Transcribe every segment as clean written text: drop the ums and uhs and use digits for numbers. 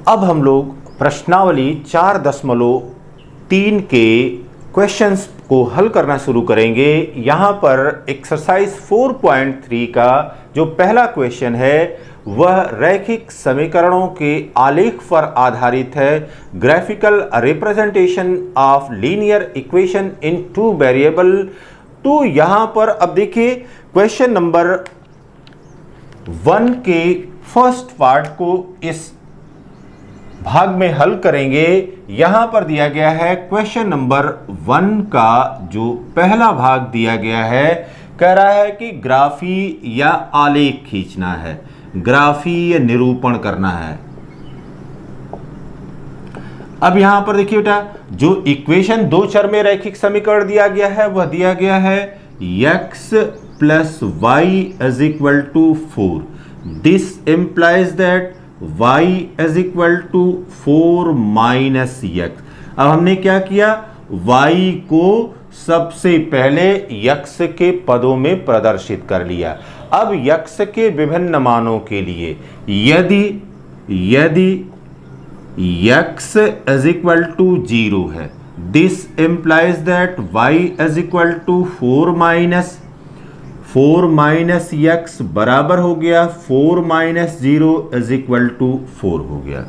अब हम लोग प्रश्नावली 4.3 के क्वेश्चंस को हल करना शुरू करेंगे। यहाँ पर एक्सरसाइज 4.3 का जो पहला क्वेश्चन है वह रैखिक समीकरणों के आलेख पर आधारित है। Graphical representation of linear equation in 2 variable. तो यहाँ पर अब देखिए क्वेश्चन नंबर 1 के फर्स्ट पार्ट को इस भाग में हल करेंगे। यहां पर दिया गया है क्वेश्चन नंबर 1 का जो पहला भाग दिया गया है, कह रहा है कि ग्राफी या आलेख खींचना है, ग्राफीय निरूपण करना है। अब यहां पर देखिए बेटा, जो इक्वेशन दो चर में रैखिक समीकरण दिया गया है वह दिया गया है x plus y is equal to 4। This implies that y is equal to 4 minus x। अब हमने क्या किया, y को सबसे पहले x के पदों में प्रदर्शित कर लिया। अब x के विभिन्न मानों के लिए यदि x इज इक्वल टू 0 है, this implies that y is equal to 4 minus x बराबर हो गया 4 माइनस 0 इज इक्वल टू 4 हो गया।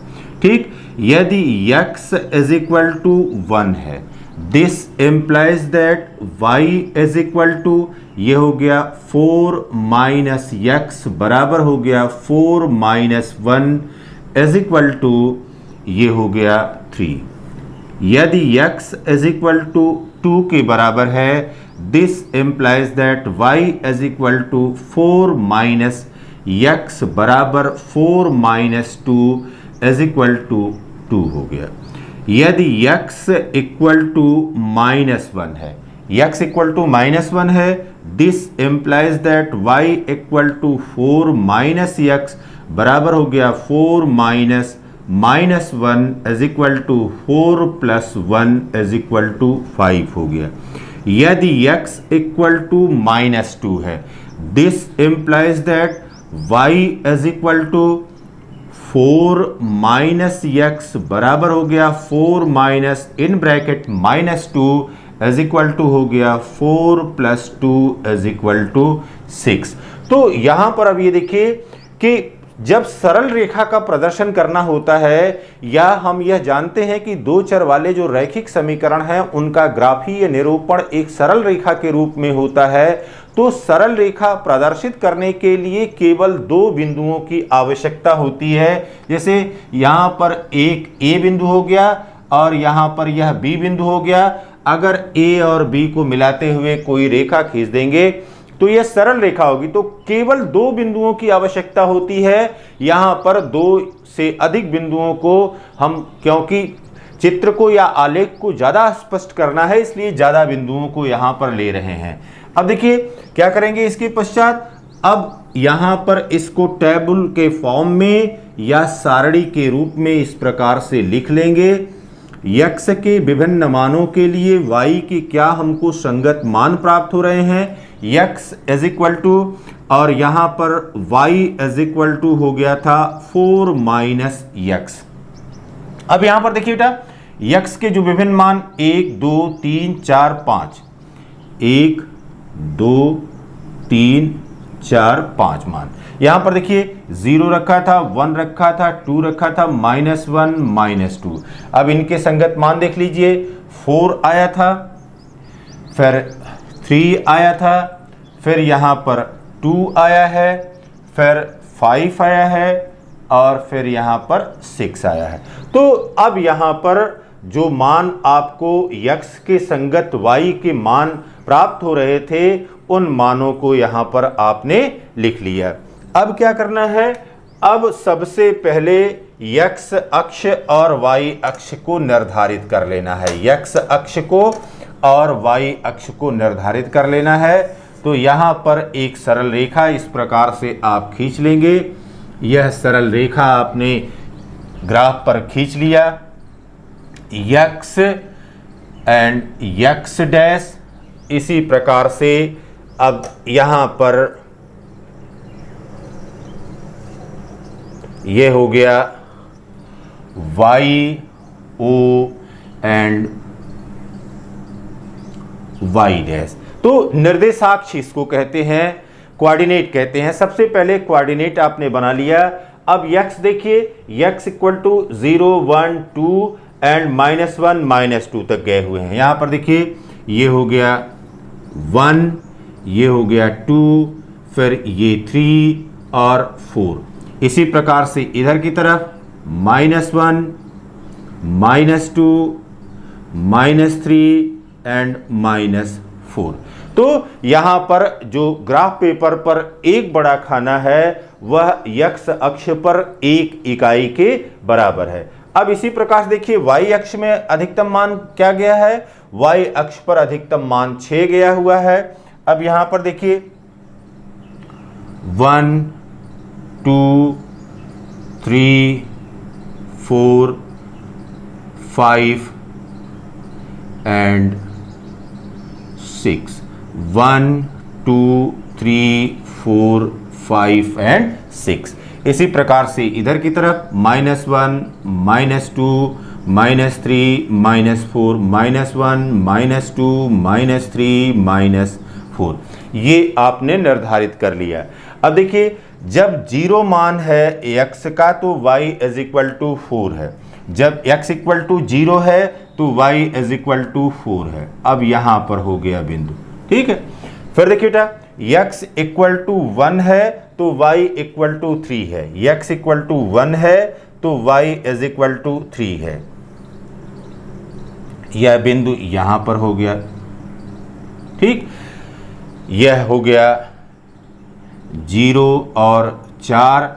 ठीक, यदि x इज इक्वल टू 1 है, this implies that y is equal to, ये हो गया 4 माइनस x बराबर हो गया 4 माइनस 1 इज इक्वल टू, ये हो गया 3। यदि x इज इक्वल टू 2 के बराबर है, this implies that y is equal to 4 minus x बराबर 4 माइनस 2 इज इक्वल टू 2 हो गया। यदि x इक्वल टू -1 है, x इक्वल टू -1 है, this implies that y equal to 4 minus x बराबर हो गया 4 minus -1 is equal to 4 plus 1 is equal to 5 हो गया। यदि x इक्वल टू -2 है, this implies that y is equal to 4 minus x बराबर हो गया 4 minus in bracket -2 is equal to हो गया 4 प्लस 2 इज इक्वल टू 6। तो यहां पर अब ये देखिए कि जब सरल रेखा का प्रदर्शन करना होता है, या हम यह जानते हैं कि दो चर वाले जो रैखिक समीकरण हैं उनका ग्राफीय निरूपण एक सरल रेखा के रूप में होता है, तो सरल रेखा प्रदर्शित करने के लिए केवल दो बिंदुओं की आवश्यकता होती है। जैसे यहां पर एक A बिंदु हो गया और यहां पर यह B बिंदु हो गया। अगर A और B को मिलाते हुए कोई रेखा खींच देंगे तो यह सरल रेखा होगी। तो केवल दो बिंदुओं की आवश्यकता होती है। यहां पर दो से अधिक बिंदुओं को हम, क्योंकि चित्र को या आलेख को ज्यादा स्पष्ट करना है, इसलिए ज्यादा बिंदुओं को यहां पर ले रहे हैं। अब देखिए क्या करेंगे इसके पश्चात, अब यहां पर इसको टेबल के फॉर्म में या सारणी के रूप में इस प्रकार से लिख लेंगे। x के विभिन्न मानों के लिए y के क्या हमको संगत मान प्राप्त हो रहे हैं, x इज इक्वल टू, और यहां पर y इज इक्वल टू हो गया था 4 माइनस x। अब यहां पर देखिए बेटा, x के जो विभिन्न मान 1 2 3 4 5, 1 2 3 4 5 मान, यहां पर देखिए 0 रखा था, 1 रखा था, 2 रखा था, -1 -2। अब इनके संगत मान देख लीजिए, 4 आया था, फिर 3 आया था, फिर यहां पर 2 आया है, फिर 5 आया है और फिर यहां पर 6 आया है। तो अब यहां पर जो मान आपको x के संगत y के मान प्राप्त हो रहे थे, उन मानों को यहां पर आपने लिख लिया। अब क्या करना है, अब सबसे पहले x अक्ष और y अक्ष को निर्धारित कर लेना है। x अक्ष को और y अक्ष को निर्धारित कर लेना है। तो यहां पर एक सरल रेखा इस प्रकार से आप खींच लेंगे। यह सरल रेखा आपने ग्राफ पर खींच लिया, x एंड x डैश। इसी प्रकार से अब यहां पर ये हो गया y o and y dash. तो निर्देशाक्ष इसको कहते हैं, कोऑर्डिनेट कहते हैं। सबसे पहले कोऑर्डिनेट आपने बना लिया। अब x देखिए, x इक्वल टू 0 1 2 एंड -1 -2 तक गए हुए हैं। यहां पर देखिए ये हो गया 1, ये हो गया 2, फिर ये 3 और 4। इसी प्रकार से इधर की तरफ -1 -2 -3 एंड -4। तो यहां पर जो ग्राफ पेपर पर एक बड़ा खाना है वह x अक्ष पर 1 इकाई के बराबर है। अब इसी प्रकार से देखिए y अक्ष में अधिकतम मान क्या गया है, y अक्ष पर अधिकतम मान 6 गया हुआ है। अब यहां पर देखिए 1 2 3 4 5 एंड 6, 1 2 3 4 5 एंड 6। इसी प्रकार से इधर की तरफ -1 -2 -3 -4 -1 -2 -3 -4। ये आपने निर्धारित कर लिया। अब देखिए जब 0 मान है x का तो y इज इक्वल टू 4 है, जब x इक्वल टू 0 है तो y इज इक्वल टू 4 है। अब यहां पर हो गया बिंदु, ठीक है। फिर देखिए बेटा x इक्वल टू 1 है तो y इक्वल टू 3 है, x इक्वल टू 1 है तो y इज इक्वल टू 3 है। यह बिंदु यहां पर हो गया, ठीक। यह हो गया 0 और 4।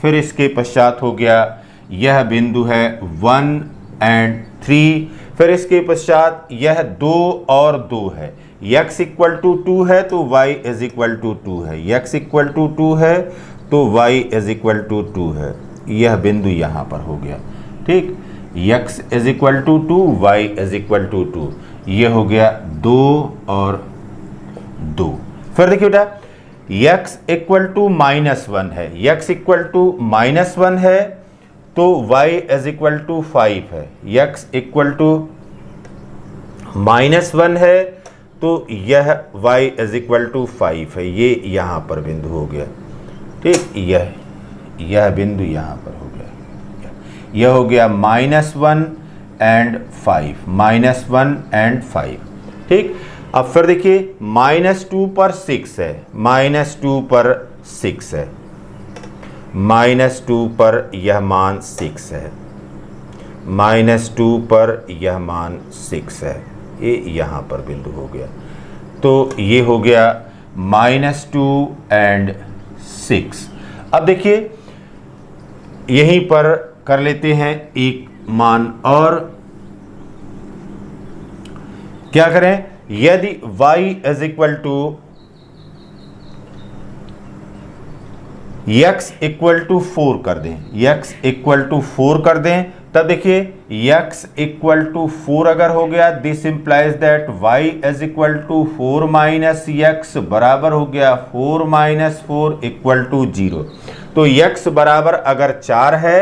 फिर इसके पश्चात हो गया यह बिंदु है 1 एंड 3। फिर इसके पश्चात यह 2 और 2 है, x इक्वल टू 2 है तो y इज इक्वल टू 2 है, x इक्वल टू 2 है तो y इज इक्वल टू 2 है। यह बिंदु यहां पर हो गया, ठीक। x is equal to 2, y is equal to 2। यह हो गया 2 और 2। फिर देखिए बेटा x इक्वल टू -1 है, x इक्वल टू -1 है तो y इज इक्वल टू 5 है, x इक्वल टू -1 है तो यह y इज इक्वल टू 5 है। ये यहां पर बिंदु हो गया, ठीक। यह बिंदु यहां पर हो गया, यह हो गया -1 एंड 5, -1 एंड 5, ठीक। अब फिर देखिए -2 पर 6 है, -2 पर 6 है, -2 पर यह मान 6 है, -2 पर यह मान 6 है। ये यहाँ पर बिंदु हो गया। तो ये हो गया -2 एंड 6। अब देखिए यहीं पर कर लेते हैं एक मान और। क्या करें, यदि y is equal to x equal to 4 कर दें, x इक्वल टू 4 कर दें, तब देखिए x इक्वल टू 4 अगर हो गया, this implies that y is equal to 4 minus x बराबर हो गया 4 माइनस 4 इक्वल टू 0। तो x बराबर अगर 4 है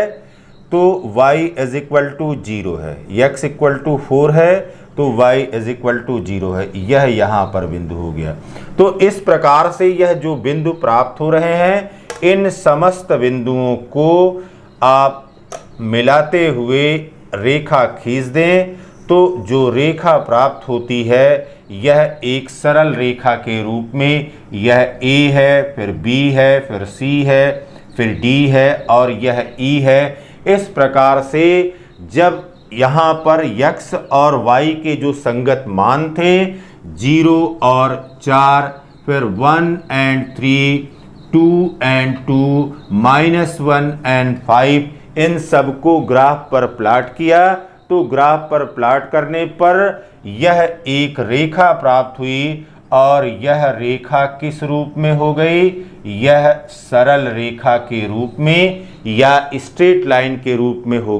तो y इज इक्वल टू 0 है, x इक्वल टू 4 है तो y इज इक्वल टू 0 है। यह यहाँ पर बिंदु हो गया। तो इस प्रकार से यह जो बिंदु प्राप्त हो रहे हैं, इन समस्त बिंदुओं को आप मिलाते हुए रेखा खींच दें तो जो रेखा प्राप्त होती है यह एक सरल रेखा के रूप में, यह A है, फिर B है, फिर C है, फिर D है और यह E है। इस प्रकार से जब यहाँ पर x और y के जो संगत मान थे 0 और 4, फिर 1 एंड 3, 2 एंड 2, -1 एंड 5, इन सब को ग्राफ पर प्लॉट किया तो ग्राफ पर प्लॉट करने पर यह एक रेखा प्राप्त हुई और यह रेखा किस रूप में हो गई, यह सरल रेखा के रूप में या स्ट्रेट लाइन के रूप में हो गई।